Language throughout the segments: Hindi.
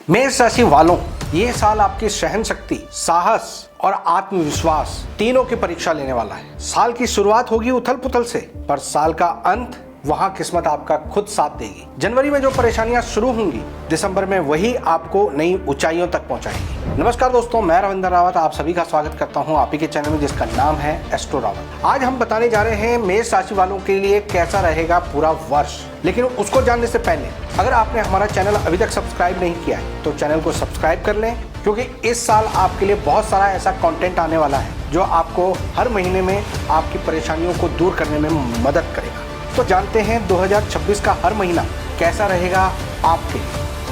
मेष राशि वालों, ये साल आपकी सहन शक्ति, साहस और आत्मविश्वास तीनों की परीक्षा लेने वाला है। साल की शुरुआत होगी उथल पुथल से, पर साल का अंत वहां किस्मत आपका खुद साथ देगी। जनवरी में जो परेशानियां शुरू होंगी, दिसंबर में वही आपको नई ऊंचाइयों तक पहुंचाएंगी। नमस्कार दोस्तों, मैं रविंद्र रावत आप सभी का स्वागत करता हूं आप ही के चैनल में जिसका नाम है एस्ट्रो रावत। आज हम बताने जा रहे हैं मेष राशि वालों के लिए कैसा रहेगा पूरा वर्ष। लेकिन उसको जानने से पहले अगर आपने हमारा चैनल अभी तक सब्सक्राइब नहीं किया है तो चैनल को सब्सक्राइब कर लें, क्योंकि इस साल आपके लिए बहुत सारा ऐसा कंटेंट आने वाला है जो आपको हर महीने में आपकी परेशानियों को दूर करने में मदद करेगा। तो जानते हैं 2026 का हर महीना कैसा रहेगा आपके।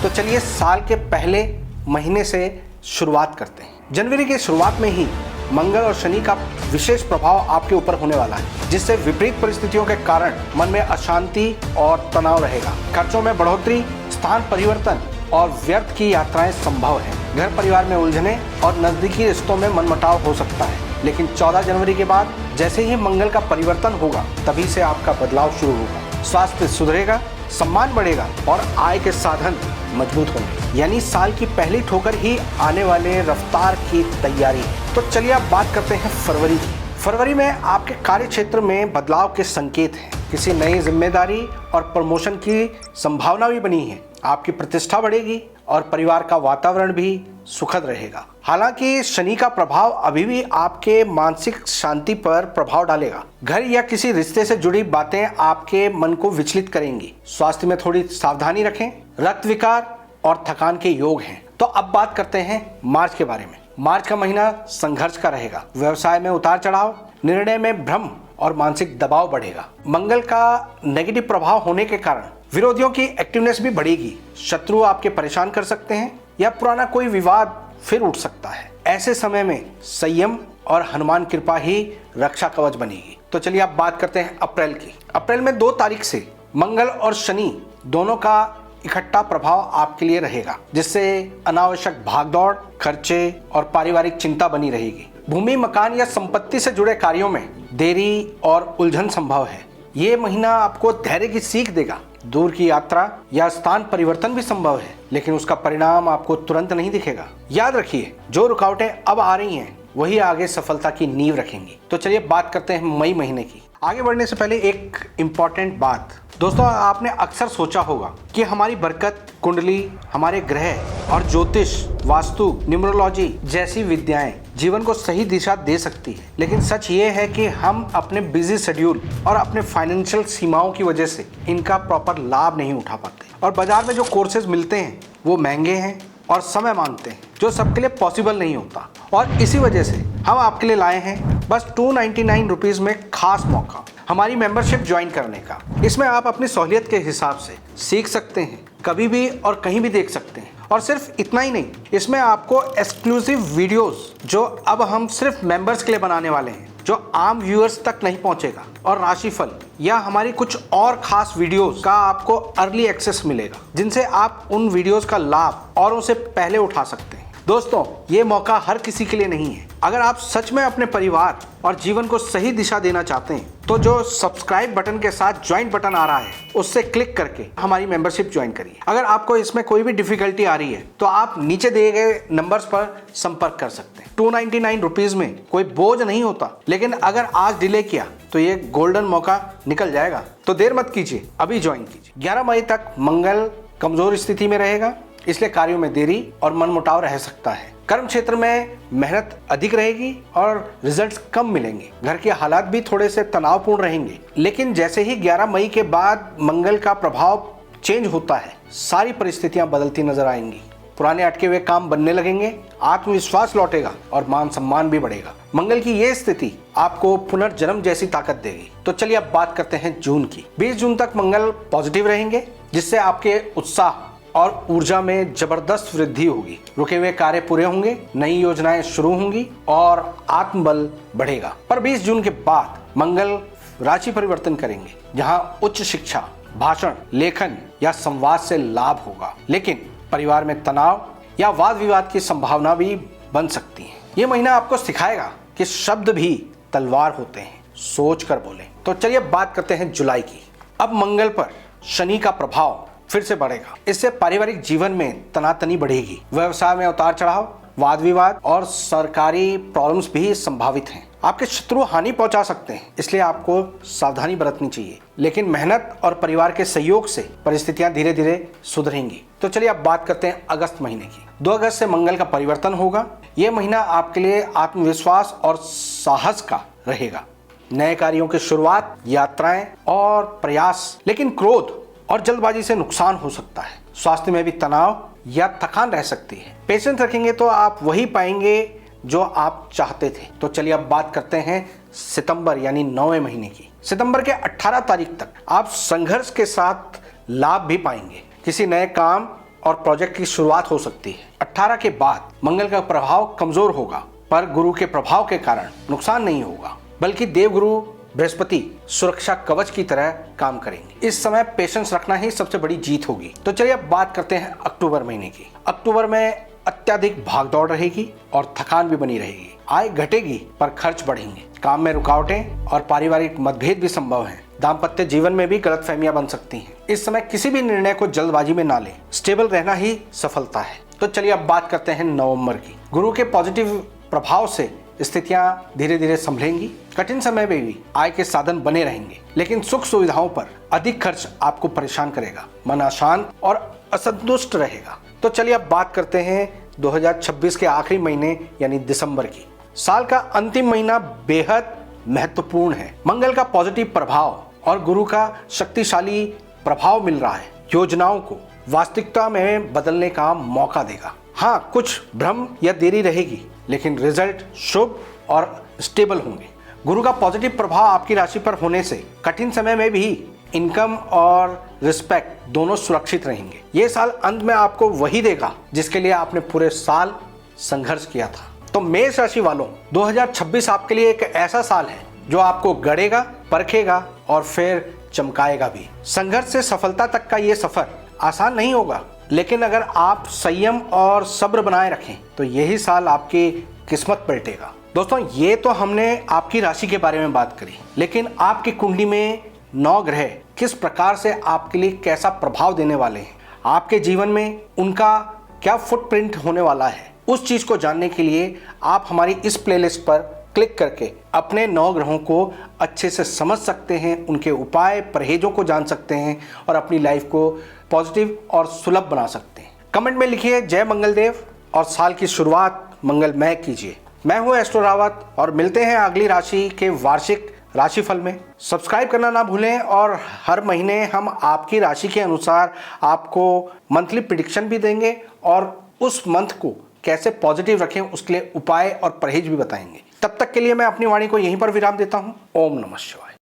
तो चलिए साल के पहले महीने से शुरुआत करते हैं। जनवरी की शुरुआत में ही मंगल और शनि का विशेष प्रभाव आपके ऊपर होने वाला है, जिससे विपरीत परिस्थितियों के कारण मन में अशांति और तनाव रहेगा। खर्चों में बढ़ोतरी, स्थान परिवर्तन और व्यर्थ की यात्राएं संभव है। घर परिवार में उलझने और नजदीकी रिश्तों में मनमुटाव हो सकता है। लेकिन 14 जनवरी के बाद जैसे ही मंगल का परिवर्तन होगा, तभी से आपका बदलाव शुरू होगा। स्वास्थ्य सुधरेगा, सम्मान बढ़ेगा और आय के साधन मजबूत होंगे। यानी साल की पहली ठोकर ही आने वाले रफ्तार की तैयारी है। तो चलिए अब बात करते हैं फरवरी की। फरवरी में आपके कार्य क्षेत्र में बदलाव के संकेत हैं। किसी नई जिम्मेदारी और प्रमोशन की संभावना भी बनी है। आपकी प्रतिष्ठा बढ़ेगी और परिवार का वातावरण भी सुखद रहेगा। हालांकि शनि का प्रभाव अभी भी आपके मानसिक शांति पर प्रभाव डालेगा। घर या किसी रिश्ते से जुड़ी बातें आपके मन को विचलित करेंगी। स्वास्थ्य में थोड़ी सावधानी रखें। रक्त विकार और थकान के योग हैं। तो अब बात करते हैं मार्च के बारे में। मार्च का महीना संघर्ष का रहेगा। व्यवसाय में उतार चढ़ाव, निर्णय में भ्रम और मानसिक दबाव बढ़ेगा। मंगल का नेगेटिव प्रभाव होने के कारण विरोधियों की एक्टिवनेस भी बढ़ेगी। शत्रु आपके परेशान कर सकते हैं या पुराना कोई विवाद फिर उठ सकता है। ऐसे समय में संयम और हनुमान कृपा ही रक्षा कवच बनेगी। तो चलिए अब बात करते हैं अप्रैल की। अप्रैल में 2 तारीख से मंगल और शनि दोनों का इकट्ठा प्रभाव आपके लिए रहेगा, जिससे अनावश्यक भागदौड़, खर्चे और पारिवारिक चिंता बनी रहेगी। भूमि, मकान या संपत्ति से जुड़े कार्यों में देरी और उलझन संभव है। ये महीना आपको धैर्य की सीख देगा। दूर की यात्रा या स्थान परिवर्तन भी संभव है, लेकिन उसका परिणाम आपको तुरंत नहीं दिखेगा। याद रखिए, जो रुकावटें अब आ रही हैं वही आगे सफलता की नींव रखेंगी। तो चलिए बात करते हैं मई महीने की। आगे बढ़ने से पहले एक इम्पॉर्टेंट बात। दोस्तों, आपने अक्सर सोचा होगा कि हमारी बरकत, कुंडली, हमारे ग्रह और ज्योतिष, वास्तु, न्यूमरोलॉजी जैसी विद्याएं जीवन को सही दिशा दे सकती है। लेकिन सच ये है कि हम अपने बिजी शेड्यूल और अपने फाइनेंशियल सीमाओं की वजह से इनका प्रॉपर लाभ नहीं उठा पाते। और बाजार में जो कोर्सेज मिलते हैं वो महंगे हैं और समय मांगते हैं, जो सबके लिए पॉसिबल नहीं होता। और इसी वजह से हम आपके लिए लाए हैं बस 299 रुपीज़ में खास मौका, हमारी मेंबरशिप ज्वाइन करने का। इसमें आप अपनी सहूलियत के हिसाब से सीख सकते हैं, कभी भी और कहीं भी देख सकते हैं। और सिर्फ इतना ही नहीं, इसमें आपको एक्सक्लूसिव वीडियोस जो अब हम सिर्फ मेंबर्स के लिए बनाने वाले हैं, जो आम व्यूअर्स तक नहीं पहुंचेगा, और राशिफल या हमारी कुछ और खास वीडियोस का आपको अर्ली एक्सेस मिलेगा, जिनसे आप उन वीडियोस का लाभ औरों से पहले उठा सकते हैं। दोस्तों, ये मौका हर किसी के लिए नहीं है। अगर आप सच में अपने परिवार और जीवन को सही दिशा देना चाहते हैं तो जो सब्सक्राइब बटन के साथ ज्वाइन बटन आ रहा है उससे क्लिक करके हमारी मेंबरशिप ज्वाइन करिए। अगर आपको इसमें कोई भी डिफिकल्टी आ रही है तो आप नीचे दिए गए नंबर्स पर संपर्क कर सकते हैं। 299 रुपीज़ में कोई बोझ नहीं होता, लेकिन अगर आज डिले किया तो ये गोल्डन मौका निकल जाएगा। तो देर मत कीजिए, अभी ज्वाइन कीजिए। 11 मई तक मंगल कमजोर स्थिति में रहेगा, इसलिए कार्यों में देरी और मनमुटाव रह सकता है। कर्म क्षेत्र में मेहनत अधिक रहेगी और रिजल्ट्स कम मिलेंगे। घर के हालात भी थोड़े से तनावपूर्ण रहेंगे। लेकिन जैसे ही 11 मई के बाद मंगल का प्रभाव चेंज होता है, सारी परिस्थितियां बदलती नजर आएंगी। पुराने अटके हुए काम बनने लगेंगे, आत्मविश्वास लौटेगा और मान सम्मान भी बढ़ेगा। मंगल की ये स्थिति आपको पुनर्जन्म जैसी ताकत देगी। तो चलिए अब बात करते हैं जून की। 20 जून तक मंगल पॉजिटिव रहेंगे, जिससे आपके उत्साह और ऊर्जा में जबरदस्त वृद्धि होगी। रुके हुए कार्य पूरे होंगे, नई योजनाएं शुरू होंगी और आत्मबल बढ़ेगा। पर 20 जून के बाद मंगल राशि परिवर्तन करेंगे, जहां उच्च शिक्षा, भाषण, लेखन या संवाद से लाभ होगा। लेकिन परिवार में तनाव या वाद विवाद की संभावना भी बन सकती है। ये महीना आपको सिखाएगा कि शब्द भी तलवार होते हैं, सोच कर बोलें। तो चलिए बात करते हैं जुलाई की। अब मंगल पर शनि का प्रभाव फिर से बढ़ेगा। इससे पारिवारिक जीवन में तनातनी बढ़ेगी, व्यवसाय में उतार चढ़ाव, वाद विवाद और सरकारी प्रॉब्लम्स भी संभावित हैं। आपके शत्रु हानि पहुंचा सकते हैं, इसलिए आपको सावधानी बरतनी चाहिए, लेकिन मेहनत और परिवार के सहयोग से परिस्थितियां धीरे धीरे सुधरेंगी। तो चलिए अब बात करते हैं अगस्त महीने की। 2 अगस्त से मंगल का परिवर्तन होगा। यह महीना आपके लिए आत्मविश्वास और साहस का रहेगा। नए कार्यों की शुरुआत, यात्राएं और प्रयास, लेकिन क्रोध और जल्दबाजी से नुकसान हो सकता है। स्वास्थ्य में भी तनाव या थकान रह सकती है। पेशेंस रखेंगे तो आप वही पाएंगे जो आप चाहते थे। तो चलिए अब बात करते हैं सितंबर यानी 9वें महीने की। सितंबर के 18 तारीख तक आप संघर्ष के साथ लाभ भी पाएंगे। किसी नए काम और प्रोजेक्ट की शुरुआत हो सकती है। 18 के बाद मंगल का प्रभाव कमजोर होगा, पर गुरु के प्रभाव के कारण नुकसान नहीं होगा, बल्कि देवगुरु बृहस्पति सुरक्षा कवच की तरह काम करेंगे। इस समय पेशेंस रखना ही सबसे बड़ी जीत होगी। तो चलिए अब बात करते हैं अक्टूबर महीने की। अक्टूबर में अत्यधिक भागदौड़ रहेगी और थकान भी बनी रहेगी। आय घटेगी पर खर्च बढ़ेंगे। काम में रुकावटें और पारिवारिक मतभेद भी संभव हैं। दाम्पत्य जीवन में भी गलतफहमियां बन सकती हैं। इस समय किसी भी निर्णय को जल्दबाजी में ना लें। स्टेबल रहना ही सफलता है। तो चलिए अब बात करते हैं नवंबर की। गुरु के पॉजिटिव प्रभाव से स्थितियां धीरे धीरे संभलेंगी। कठिन समय में भी आय के साधन बने रहेंगे, लेकिन सुख सुविधाओं पर अधिक खर्च आपको परेशान करेगा। मन अशांत और असंतुष्ट रहेगा। तो चलिए अब बात करते हैं 2026 के आखिरी महीने यानी दिसंबर की। साल का अंतिम महीना बेहद महत्वपूर्ण है। मंगल का पॉजिटिव प्रभाव और गुरु का शक्तिशाली प्रभाव मिल रहा है। योजनाओं को वास्तविकता में बदलने का मौका देगा। हाँ, कुछ भ्रम या देरी रहेगी, लेकिन रिजल्ट शुभ और स्टेबल होंगे। गुरु का पॉजिटिव प्रभाव आपकी राशि पर होने से कठिन समय में भी इनकम और रिस्पेक्ट दोनों सुरक्षित रहेंगे। ये साल अंत में आपको वही देगा जिसके लिए आपने पूरे साल संघर्ष किया था। तो मेष राशि वालों, 2026 आपके लिए एक ऐसा साल है जो आपको गढ़ेगा, परखेगा और फिर चमकाएगा भी। संघर्ष से सफलता तक का ये सफर आसान नहीं होगा, लेकिन अगर आप संयम और सब्र बनाए रखें तो यही साल आपकी किस्मत पलटेगा। दोस्तों, ये तो हमने आपकी राशि के बारे में बात करी, लेकिन आपकी कुंडली में 9 ग्रह किस प्रकार से आपके लिए कैसा प्रभाव देने वाले हैं, आपके जीवन में उनका क्या फुटप्रिंट होने वाला है, उस चीज को जानने के लिए आप हमारी इस प्लेलिस्ट पर क्लिक करके अपने 9 ग्रहों को अच्छे से समझ सकते हैं, उनके उपाय परहेजों को जान सकते हैं और अपनी लाइफ को पॉजिटिव और सुलभ बना सकते हैं। कमेंट में लिखिए जय मंगलदेव और साल की शुरुआत मंगलमय कीजिए। मैं हूं एस्ट्रो रावत और मिलते हैं अगली राशि के वार्षिक राशिफल में। सब्सक्राइब करना ना भूलें और हर महीने हम आपकी राशि के अनुसार आपको मंथली प्रेडिक्शन भी देंगे और उस मंथ को कैसे पॉजिटिव रखें उसके लिए उपाय और परहेज भी बताएंगे। तब तक के लिए मैं अपनी वाणी को यहीं पर विराम देता हूं। ओम नमः शिवाय।